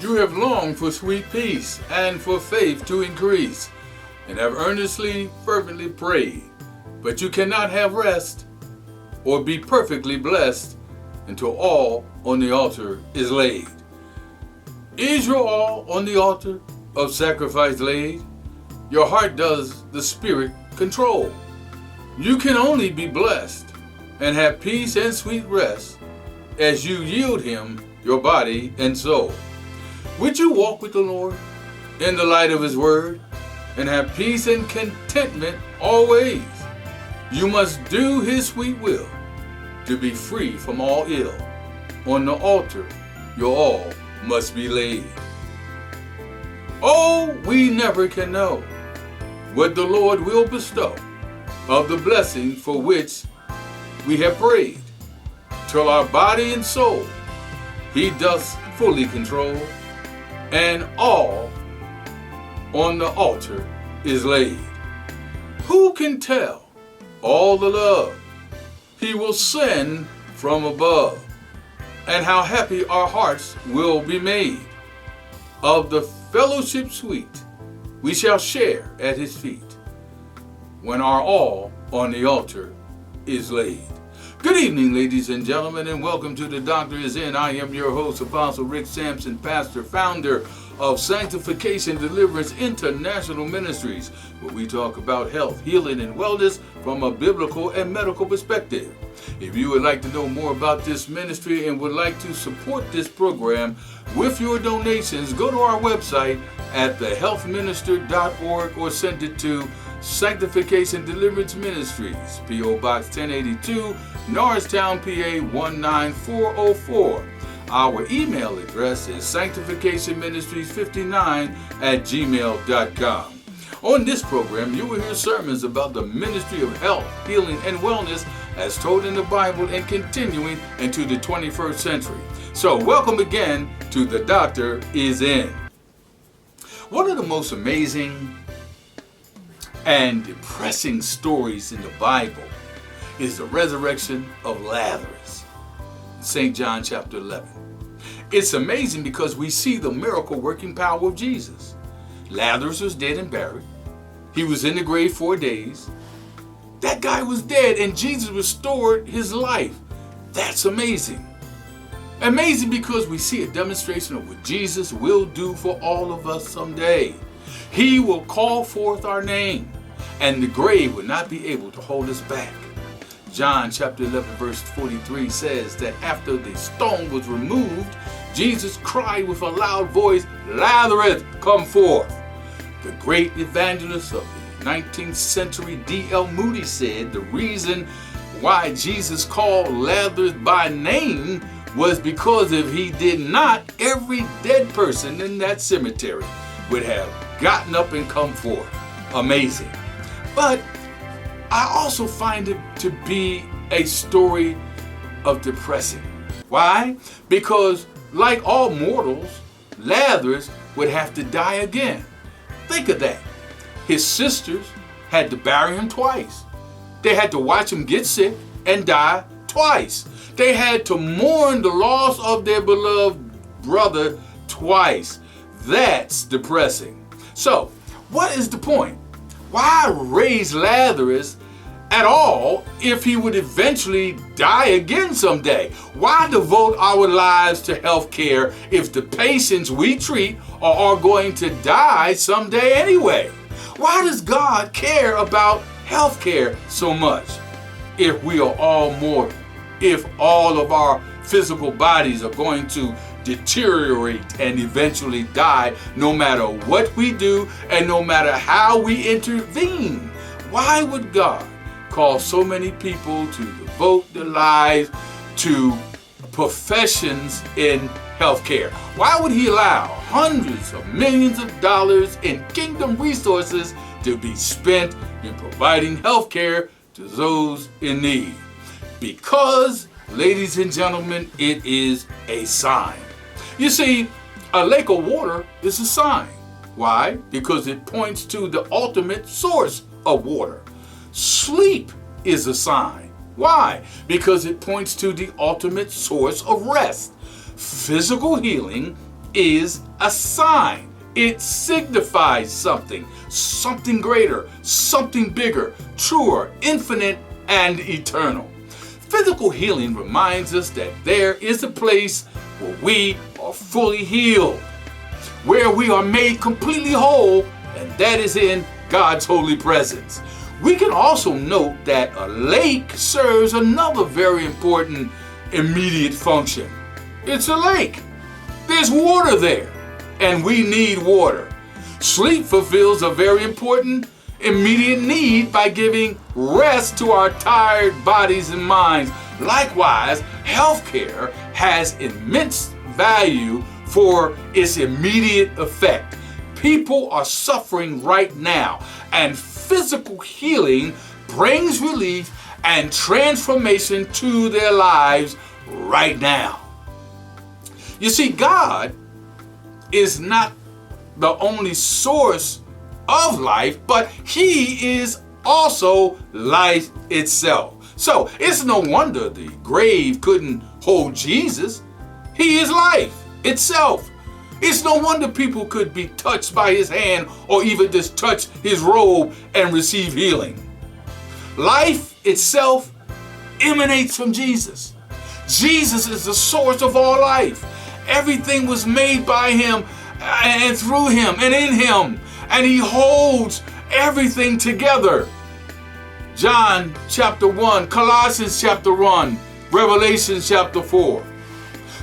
You have longed for sweet peace and for faith to increase, and have earnestly, fervently prayed. But you cannot have rest or be perfectly blessed until all on the altar is laid. Is your all on the altar of sacrifice laid? Your heart does the Spirit control. You can only be blessed and have peace and sweet rest as you yield Him your body and soul. Would you walk with the Lord in the light of His word and have peace and contentment always? You must do His sweet will to be free from all ill. On the altar, your all must be laid. Oh, we never can know what the Lord will bestow of the blessing for which we have prayed, till our body and soul He does fully control, and all on the altar is laid. Who can tell all the love He will send from above, and how happy our hearts will be made of the fellowship sweet we shall share at His feet when our all on the altar is laid. Good evening, ladies and gentlemen, and welcome to The Doctor Is In. I am your host, Apostle Rick Sampson, pastor, founder of Sanctification Deliverance International Ministries, where we talk about health, healing, and wellness from a biblical and medical perspective. If you would like to know more about this ministry and would like to support this program with your donations, go to our website at thehealthminister.org or send it to Sanctification Deliverance Ministries, P.O. Box 1082, Norristown, PA 19404. Our email address is sanctificationministries59@gmail.com. On this program, you will hear sermons about the ministry of health, healing, and wellness as told in the Bible and continuing into the 21st century. So, welcome again to The Doctor Is In. One of the most amazing and depressing stories in the Bible is the resurrection of Lazarus, St. John chapter 11. It's amazing because we see the miracle working power of Jesus. Lazarus was dead and buried. He was in the grave 4 days. That guy was dead and Jesus restored his life. That's amazing. Amazing because we see a demonstration of what Jesus will do for all of us someday. He will call forth our name, and the grave will not be able to hold us back. John chapter 11 verse 43 says that after the stone was removed, Jesus cried with a loud voice, "Lazarus, come forth." The great evangelist of the 19th century D.L. Moody said the reason why Jesus called Lazarus by name was because if he did not, every dead person in that cemetery would have gotten up and come forth. Amazing. But I also find it to be a story of depressing. Why? Because like all mortals, Lazarus would have to die again. Think of that. His sisters had to bury him twice. They had to watch him get sick and die twice. They had to mourn the loss of their beloved brother twice. That's depressing. So, what is the point? Why raise Lazarus at all if he would eventually die again someday? Why devote our lives to health care if the patients we treat are going to die someday anyway? Why does God care about health care so much if we are all mortal? If all of our physical bodies are going to deteriorate and eventually die no matter what we do and no matter how we intervene? Why would God call so many people to devote their lives to professions in healthcare? Why would He allow hundreds of millions of dollars in kingdom resources to be spent in providing healthcare to those in need? Because, ladies and gentlemen, it is a sign. You see, a lake of water is a sign. Why? Because it points to the ultimate source of water. Sleep is a sign. Why? Because it points to the ultimate source of rest. Physical healing is a sign. It signifies something greater, something bigger, truer, infinite, and eternal. Physical healing reminds us that there is a place where we are fully healed, where we are made completely whole, and that is in God's holy presence. We can also note that a lake serves another very important immediate function. It's a lake. There's water there, and we need water. Sleep fulfills a very important immediate need by giving rest to our tired bodies and minds. Likewise, healthcare has immense value for its immediate effect. People are suffering right now, and physical healing brings relief and transformation to their lives right now. You see, God is not the only source of life, but He is also life itself. So it's no wonder the grave couldn't hold Jesus. He is life itself. It's no wonder people could be touched by His hand or even just touch His robe and receive healing. Life itself emanates from Jesus. Jesus is the source of all life. Everything was made by Him and through Him and in Him, and He holds everything together. John chapter 1, Colossians chapter 1, Revelation chapter 4.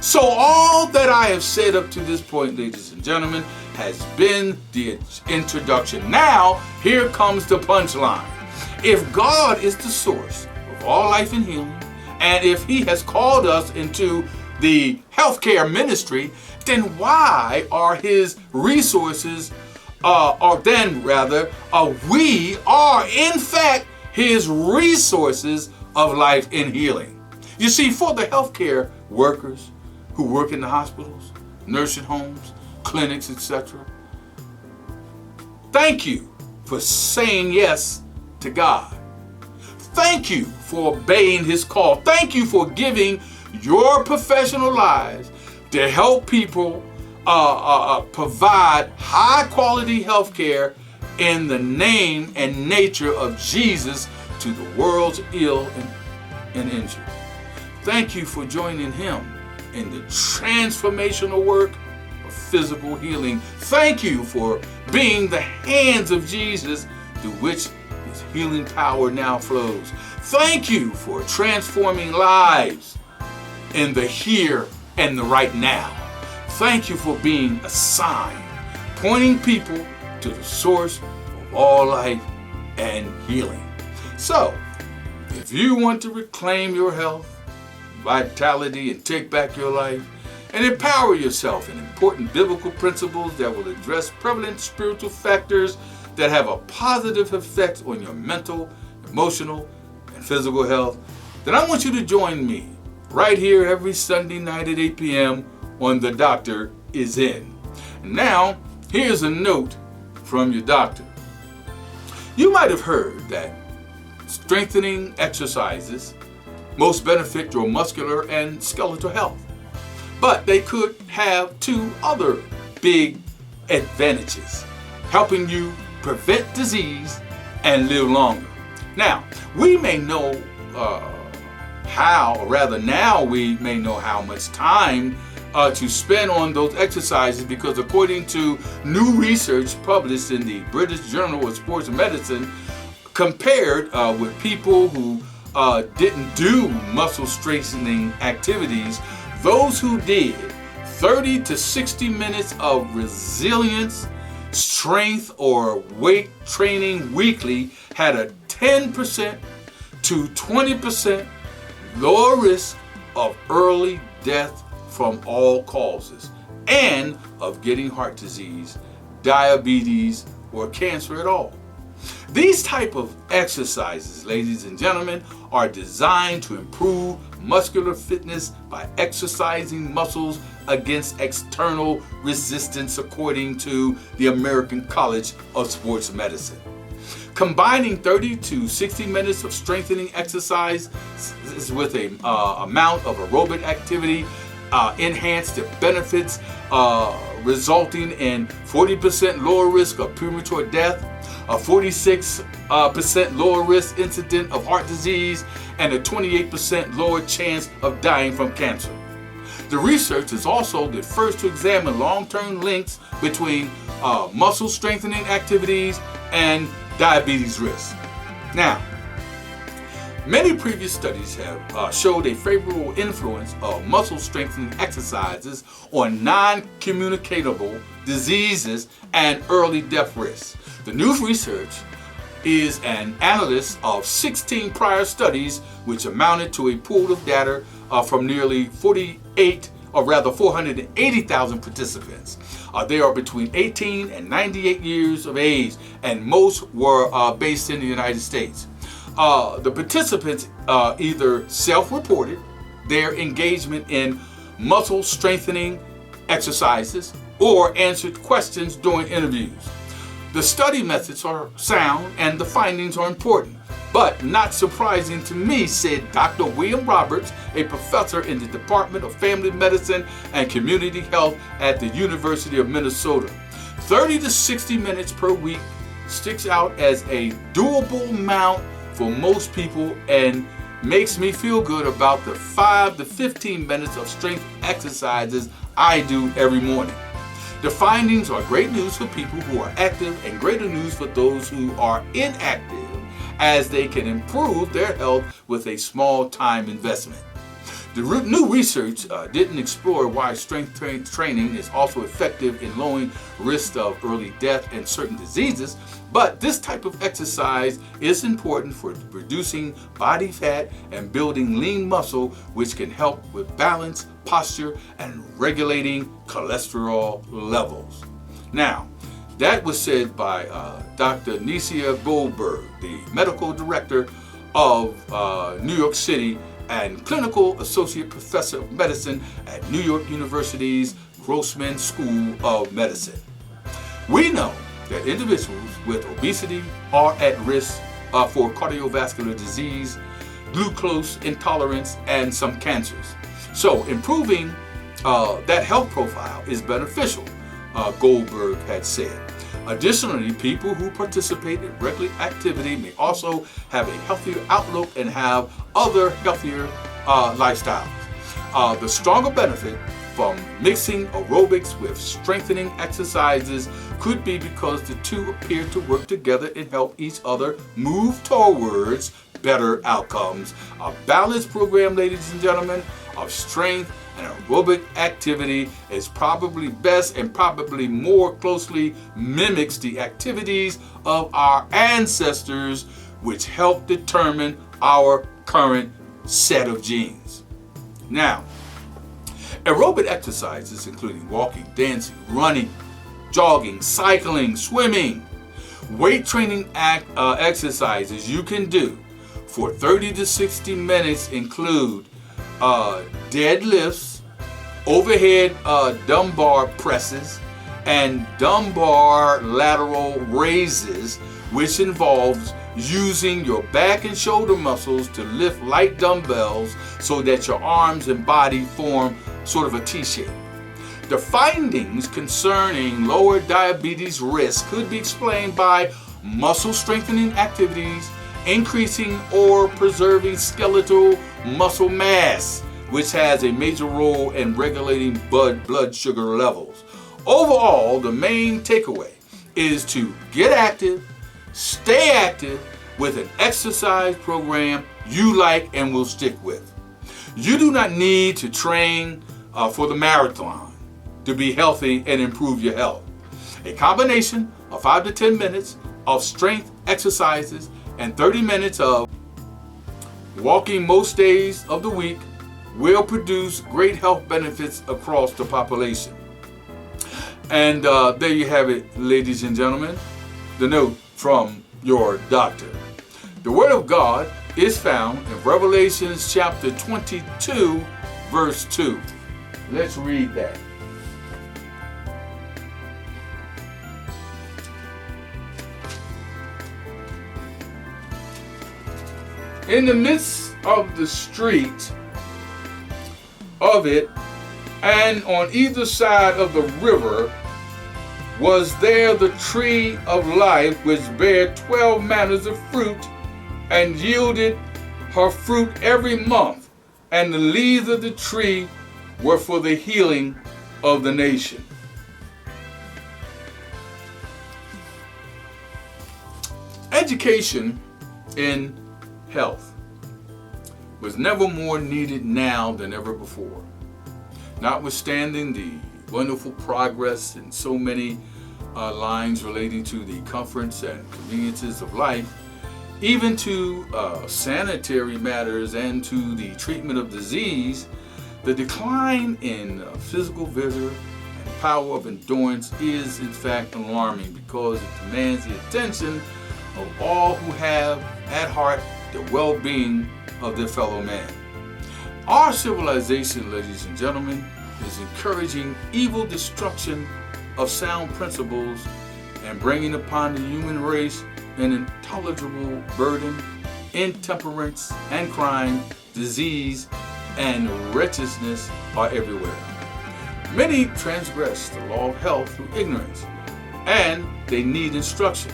So all that I have said up to this point, ladies and gentlemen, has been the introduction. Now, here comes the punchline. If God is the source of all life and healing, and if He has called us into the healthcare ministry, then why are His resources, we are in fact His resources of life and healing. You see, for the healthcare workers who work in the hospitals, nursing homes, clinics, etc., thank you for saying yes to God. Thank you for obeying His call. Thank you for giving your professional lives to help people provide high quality health care in the name and nature of Jesus to the world's ill and injured. Thank you for joining Him in the transformational work of physical healing. Thank you for being the hands of Jesus through which His healing power now flows. Thank you for transforming lives in the here and the right now. Thank you for being a sign, pointing people to the source of all life and healing. So, if you want to reclaim your health, vitality, and take back your life, and empower yourself in important biblical principles that will address prevalent spiritual factors that have a positive effect on your mental, emotional, and physical health, then I want you to join me right here every Sunday night at 8 p.m. on The Doctor Is In. And now, here's a note from your doctor. You might have heard that strengthening exercises most benefit your muscular and skeletal health, but they could have two other big advantages: helping you prevent disease and live longer. Now, we may know now we may know how much time to spend on those exercises, because according to new research published in the British Journal of Sports Medicine, compared with people who didn't do muscle strengthening activities, those who did 30 to 60 minutes of resilience, strength, or weight training weekly had a 10% to 20% lower risk of early death from all causes, and of getting heart disease, diabetes, or cancer at all. These type of exercises, ladies and gentlemen, are designed to improve muscular fitness by exercising muscles against external resistance, according to the American College of Sports Medicine. Combining 30 to 60 minutes of strengthening exercise with a amount of aerobic activity enhance the benefits, resulting in 40% lower risk of premature death, a 46% lower risk incident of heart disease, and a 28% lower chance of dying from cancer. The research is also the first to examine long-term links between muscle strengthening activities and diabetes risk. Now, many previous studies have showed a favorable influence of muscle strengthening exercises on non-communicable diseases and early death risks. The new research is an analysis of 16 prior studies, which amounted to a pool of data from nearly 480,000 participants. They are between 18 and 98 years of age, and most were based in the United States. The participants either self-reported their engagement in muscle strengthening exercises or answered questions during interviews. The study methods are sound and the findings are important, but not surprising to me, said Dr. William Roberts, a professor in the Department of Family Medicine and Community Health at the University of Minnesota. 30 to 60 minutes per week sticks out as a doable amount for most people and makes me feel good about the 5 to 15 minutes of strength exercises I do every morning. The findings are great news for people who are active and greater news for those who are inactive, as they can improve their health with a small time investment. The new research didn't explore why strength training is also effective in lowering risk of early death and certain diseases, but this type of exercise is important for reducing body fat and building lean muscle, which can help with balance, posture, and regulating cholesterol levels. Now, that was said by Dr. Nesia Goldberg, the medical director of New York City and clinical associate professor of medicine at New York University's Grossman School of Medicine. We know that individuals with obesity are at risk for cardiovascular disease, glucose intolerance, and some cancers. So improving that health profile is beneficial, Goldberg had said. Additionally, people who participate in regular activity may also have a healthier outlook and have other healthier lifestyles. The stronger benefit from mixing aerobics with strengthening exercises could be because the two appear to work together and help each other move towards better outcomes. A balanced program, ladies and gentlemen, of strength and aerobic activity is probably best and probably more closely mimics the activities of our ancestors, which help determine our current set of genes. Now, aerobic exercises including walking, dancing, running, jogging, cycling, swimming, weight training exercises you can do for 30 to 60 minutes include deadlifts, overhead dumbbell presses, and lumbar lateral raises, which involves using your back and shoulder muscles to lift light dumbbells so that your arms and body form sort of a T-shape. The findings concerning lower diabetes risk could be explained by muscle strengthening activities, increasing or preserving skeletal muscle mass, which has a major role in regulating blood sugar levels. Overall, the main takeaway is to get active, stay active with an exercise program you like and will stick with. You do not need to train for the marathon to be healthy and improve your health. A combination of 5 to 10 minutes of strength exercises and 30 minutes of walking most days of the week will produce great health benefits across the population. And there you have it, ladies and gentlemen, the note from your doctor. The Word of God is found in Revelation chapter 22, verse 2. Let's read that. In the midst of the street of it, And on either side of the river was there the tree of life, which bare 12 manners of fruit, and yielded her fruit every month. And the leaves of the tree were for the healing of the nation. Education in health was never more needed now than ever before. Notwithstanding the wonderful progress in so many lines relating to the comforts and conveniences of life, even to sanitary matters and to the treatment of disease, the decline in physical vigor and power of endurance is in fact alarming, because it demands the attention of all who have at heart the well-being of their fellow man. Our civilization, ladies and gentlemen, is encouraging evil destruction of sound principles and bringing upon the human race an intolerable burden. Intemperance and crime, disease, and wretchedness are everywhere. Many transgress the law of health through ignorance, and they need instruction.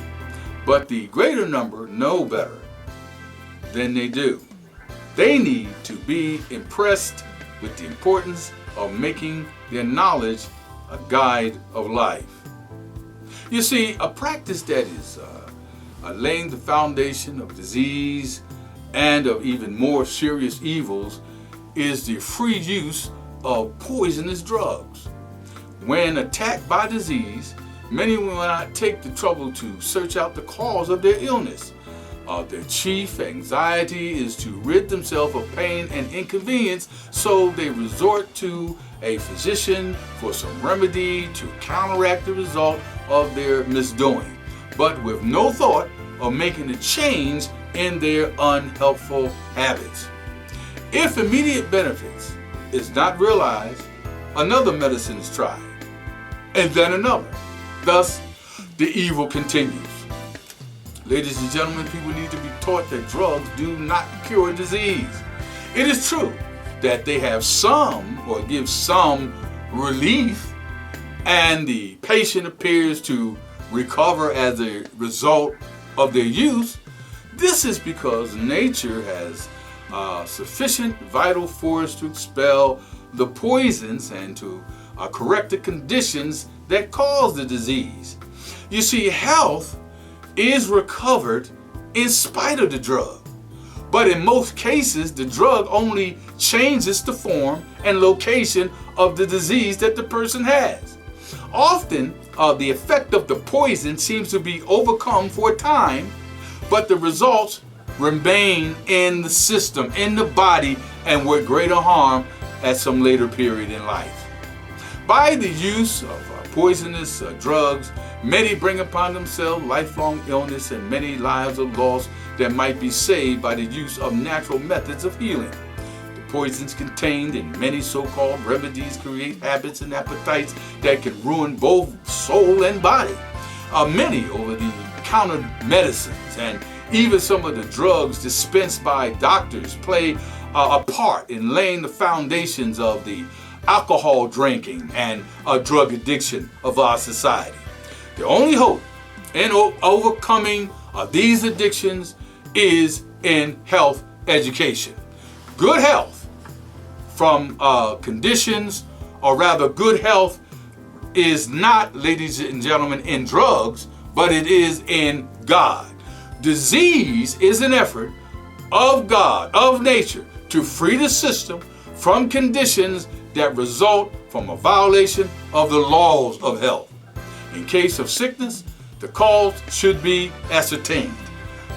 But the greater number know better than they do. They need to be impressed with the importance of making their knowledge a guide of life. You see, a practice that is laying the foundation of disease and of even more serious evils is the free use of poisonous drugs. When attacked by disease, many will not take the trouble to search out the cause of their illness. Their chief anxiety is to rid themselves of pain and inconvenience, so they resort to a physician for some remedy to counteract the result of their misdoing, but with no thought of making a change in their unhelpful habits. If immediate benefits is not realized, another medicine is tried, and then another. Thus, the evil continues. Ladies and gentlemen, people need to be taught that drugs do not cure disease. It is true that they have some or give some relief, and the patient appears to recover as a result of their use. This is because nature has sufficient vital force to expel the poisons and to correct the conditions that cause the disease. You see, health is recovered in spite of the drug. But in most cases, the drug only changes the form and location of the disease that the person has. Often, the effect of the poison seems to be overcome for a time, but the results remain in the system, in the body, and with greater harm at some later period in life. By the use of poisonous drugs, many bring upon themselves lifelong illness, and many lives are lost that might be saved by the use of natural methods of healing. The poisons contained in many so-called remedies create habits and appetites that can ruin both soul and body. Many over-the-counter medicines and even some of the drugs dispensed by doctors play a part in laying the foundations of the alcohol drinking and drug addiction of our society. The only hope in overcoming these addictions is in health education. Good health from conditions, or rather good health, is not, ladies and gentlemen, in drugs, but it is in God. Disease is an effort of God, of nature, to free the system from conditions that result from a violation of the laws of health. In case of sickness, the cause should be ascertained.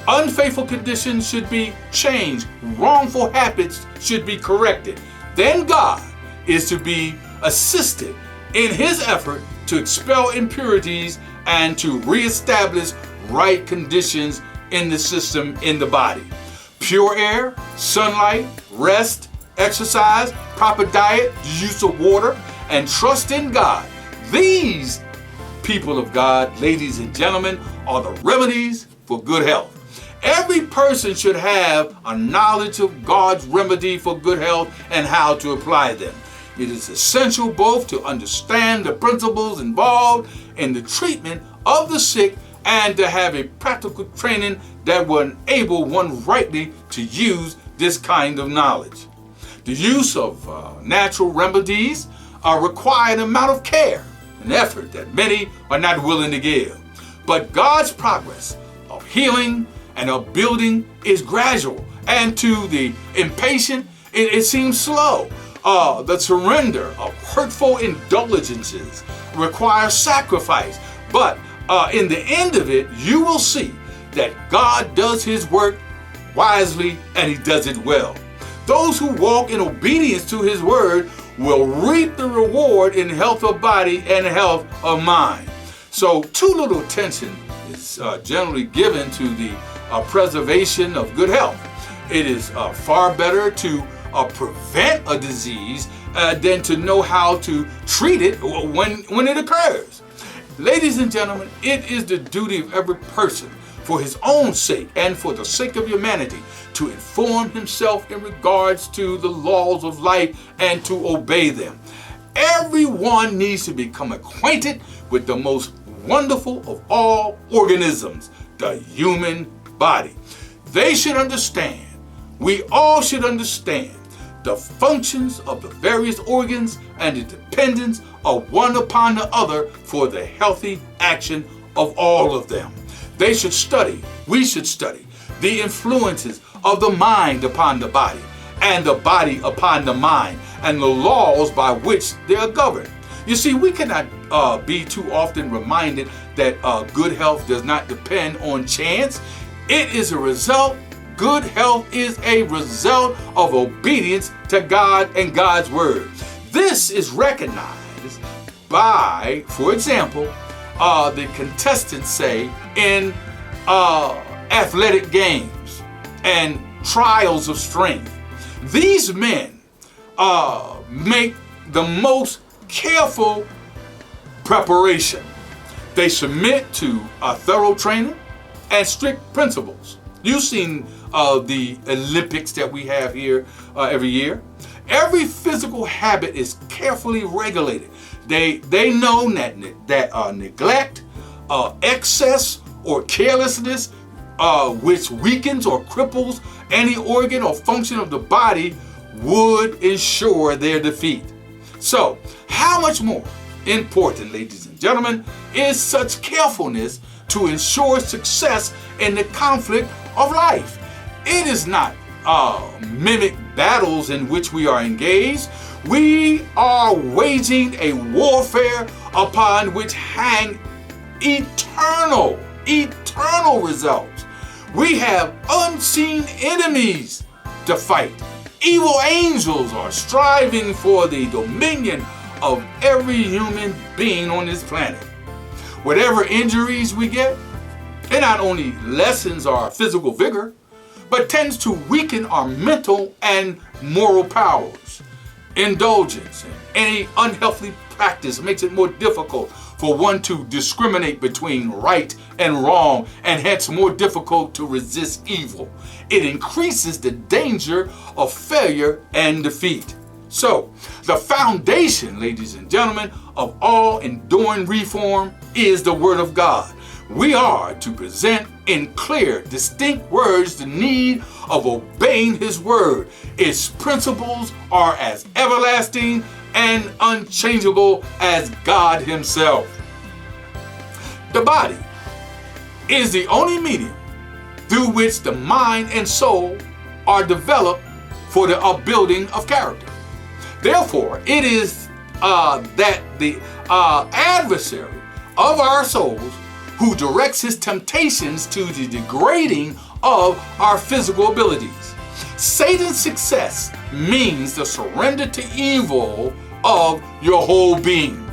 Unfaithful conditions should be changed. Wrongful habits should be corrected. Then God is to be assisted in his effort to expel impurities and to reestablish right conditions in the system, in the body. Pure air, sunlight, rest, exercise, proper diet, use of water, and trust in God. These, people of God, ladies and gentlemen, are the remedies for good health. Every person should have a knowledge of God's remedy for good health and how to apply them. It is essential both to understand the principles involved in the treatment of the sick and to have a practical training that will enable one rightly to use this kind of knowledge. The use of natural remedies require an amount of care and effort that many are not willing to give. But God's progress of healing and of building is gradual, and to the impatient, it seems slow. The surrender of hurtful indulgences requires sacrifice, but in the end of it, you will see that God does his work wisely and he does it well. Those who walk in obedience to his word will reap the reward in health of body and health of mind. So too little attention is generally given to the preservation of good health. It is far better to prevent a disease than to know how to treat it when it occurs. Ladies and gentlemen, it is the duty of every person, for his own sake and for the sake of humanity, to inform himself in regards to the laws of life and to obey them. Everyone needs to become acquainted with the most wonderful of all organisms, the human body. They should understand, we all should understand, the functions of the various organs and the dependence of one upon the other for the healthy action of all of them. They should study, we should study, the influences of the mind upon the body and the body upon the mind and the laws by which they are governed. You see, we cannot be too often reminded that good health does not depend on chance. It is a result. Good health is a result of obedience to God and God's word. This is recognized by, for example, the contestants say in athletic games and trials of strength. These men make the most careful preparation. They submit to a thorough training and strict principles. You've seen the Olympics that we have here every year. Every physical habit is carefully regulated. They know that neglect, excess, or carelessness, which weakens or cripples any organ or function of the body, would ensure their defeat. So, how much more important, ladies and gentlemen, is such carefulness to ensure success in the conflict of life? It is not mimic battles in which we are engaged. We are waging a warfare upon which hang eternal results. We have unseen enemies to fight. Evil angels are striving for the dominion of every human being on this planet. Whatever injuries we get, it not only lessens our physical vigor, but tends to weaken our mental and moral powers. Indulgence in any unhealthy practice makes it more difficult for one to discriminate between right and wrong, and hence more difficult to resist evil. It increases the danger of failure and defeat. So, the foundation, ladies and gentlemen, of all enduring reform is the Word of God. We are to present in clear, distinct words the need of obeying His Word. Its principles are as everlasting and unchangeable as God Himself. The body is the only medium through which the mind and soul are developed for the upbuilding of character. Therefore, it is that the adversary of our souls who directs his temptations to the degrading of our physical abilities. Satan's success means the surrender to evil of your whole being.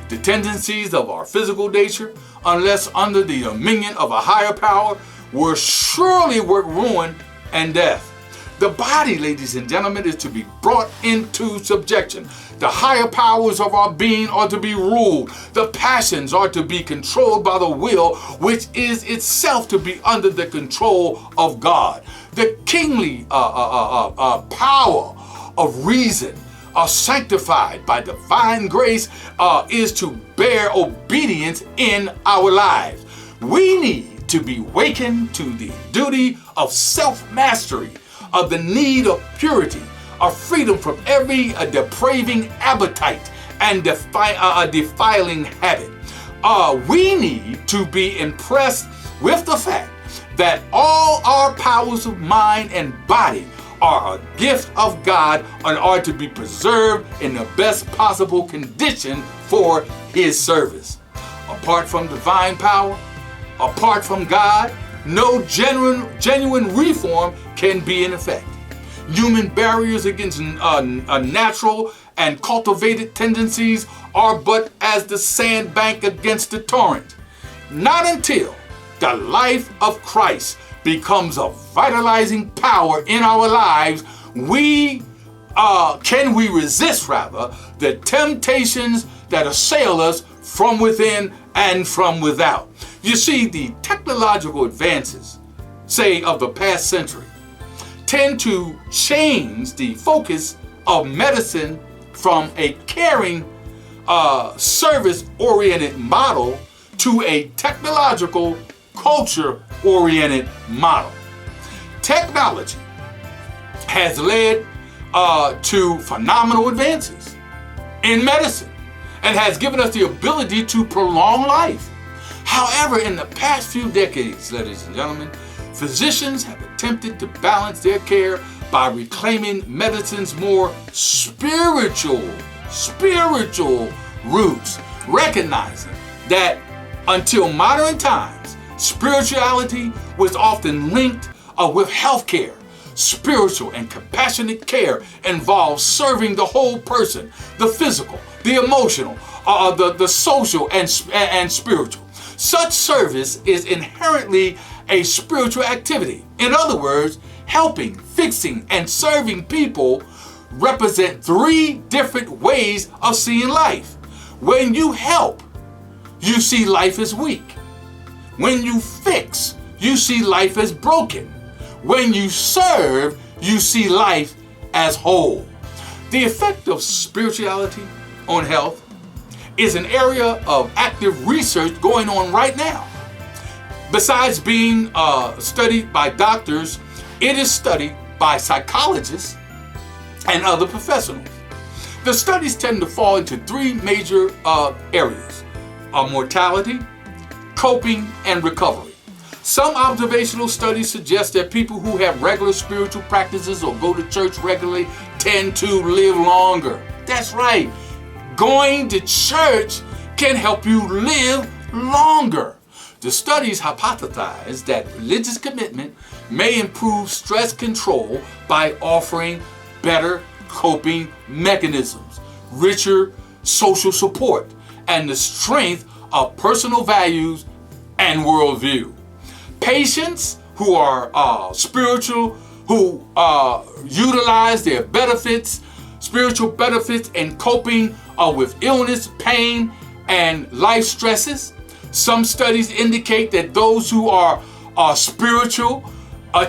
The tendencies of our physical nature, unless under the dominion of a higher power, will surely work ruin and death. The body, ladies and gentlemen, is to be brought into subjection. The higher powers of our being are to be ruled. The passions are to be controlled by the will, which is itself to be under the control of God. The kingly power of reason are sanctified by divine grace is to bear obedience in our lives. We need to be wakened to the duty of self-mastery, of the need of purity, of freedom from every depraving appetite and defiling habit. We need to be impressed with the fact that all our powers of mind and body are a gift of God and are to be preserved in the best possible condition for His service. Apart from divine power, apart from God, no genuine reform can be in effect. Human barriers against natural and cultivated tendencies are but as the sandbank against the torrent. Not until the life of Christ becomes a vitalizing power in our lives, can we resist the temptations that assail us from within and from without. You see, the technological advances, say, of the past century, tend to change the focus of medicine from a caring, service-oriented model to a technological, culture-oriented model. Technology has led to phenomenal advances in medicine and has given us the ability to prolong life. However, in the past few decades, ladies and gentlemen, physicians have attempted to balance their care by reclaiming medicine's more spiritual roots, recognizing that until modern times, spirituality was often linked with healthcare. Spiritual and compassionate care involves serving the whole person, the physical, the emotional, the social, and spiritual. Such service is inherently a spiritual activity. In other words, helping, fixing, and serving people represent three different ways of seeing life. When you help, you see life as weak. When you fix, you see life as broken. When you serve, you see life as whole. The effect of spirituality on health is an area of active research going on right now. Besides being studied by doctors, it is studied by psychologists and other professionals. The studies tend to fall into three major areas: mortality, coping, and recovery. Some observational studies suggest that people who have regular spiritual practices or go to church regularly tend to live longer. That's right. Going to church can help you live longer. The studies hypothesize that religious commitment may improve stress control by offering better coping mechanisms, richer social support, and the strength of personal values and worldview. Patients who are spiritual, who utilize their spiritual benefits in coping with illness, pain, and life stresses. Some studies indicate that those who are spiritual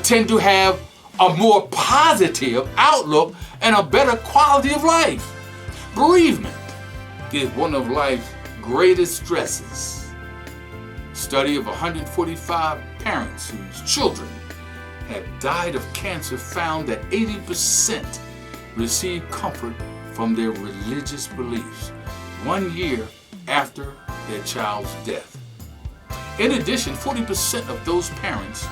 tend to have a more positive outlook and a better quality of life. Bereavement is one of life's greatest stresses. Study of 145 parents whose children have died of cancer found that 80% received comfort from their religious beliefs 1 year after their child's death. In addition, 40% of those parents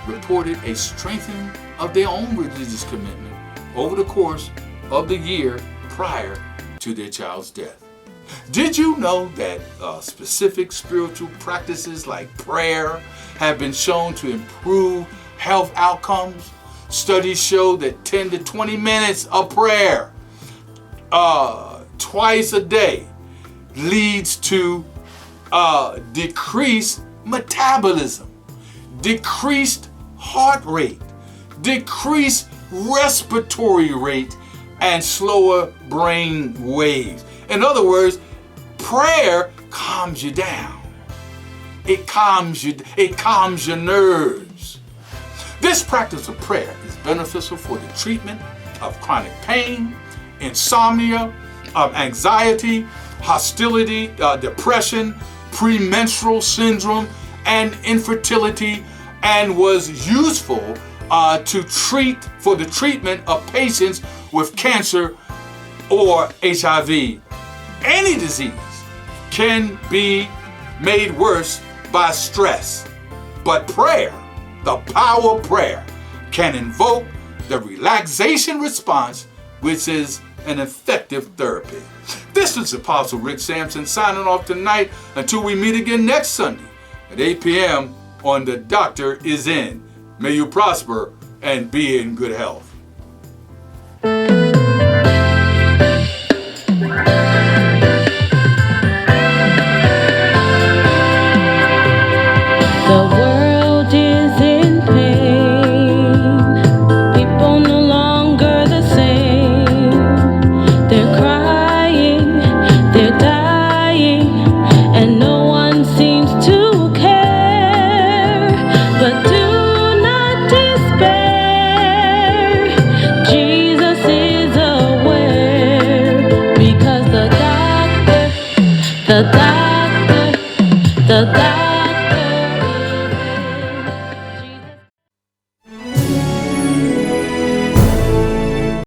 reported a strengthening of their own religious commitment over the course of the year prior to their child's death. Did you know that specific spiritual practices like prayer have been shown to improve health outcomes? Studies show that 10 to 20 minutes of prayer twice a day leads to decreased metabolism, decreased heart rate, decreased respiratory rate, and slower brain waves. In other words, prayer calms you down. It calms your nerves. This practice of prayer is beneficial for the treatment of chronic pain, insomnia, anxiety, hostility, depression, premenstrual syndrome, and infertility, and was useful for the treatment of patients with cancer or HIV. Any disease can be made worse by stress, but prayer, the power of prayer, can invoke the relaxation response, which is an effective therapy. This is Apostle Rick Sampson signing off tonight until we meet again next Sunday at 8 p.m. on The Doctor Is In. May you prosper and be in good health. The doctor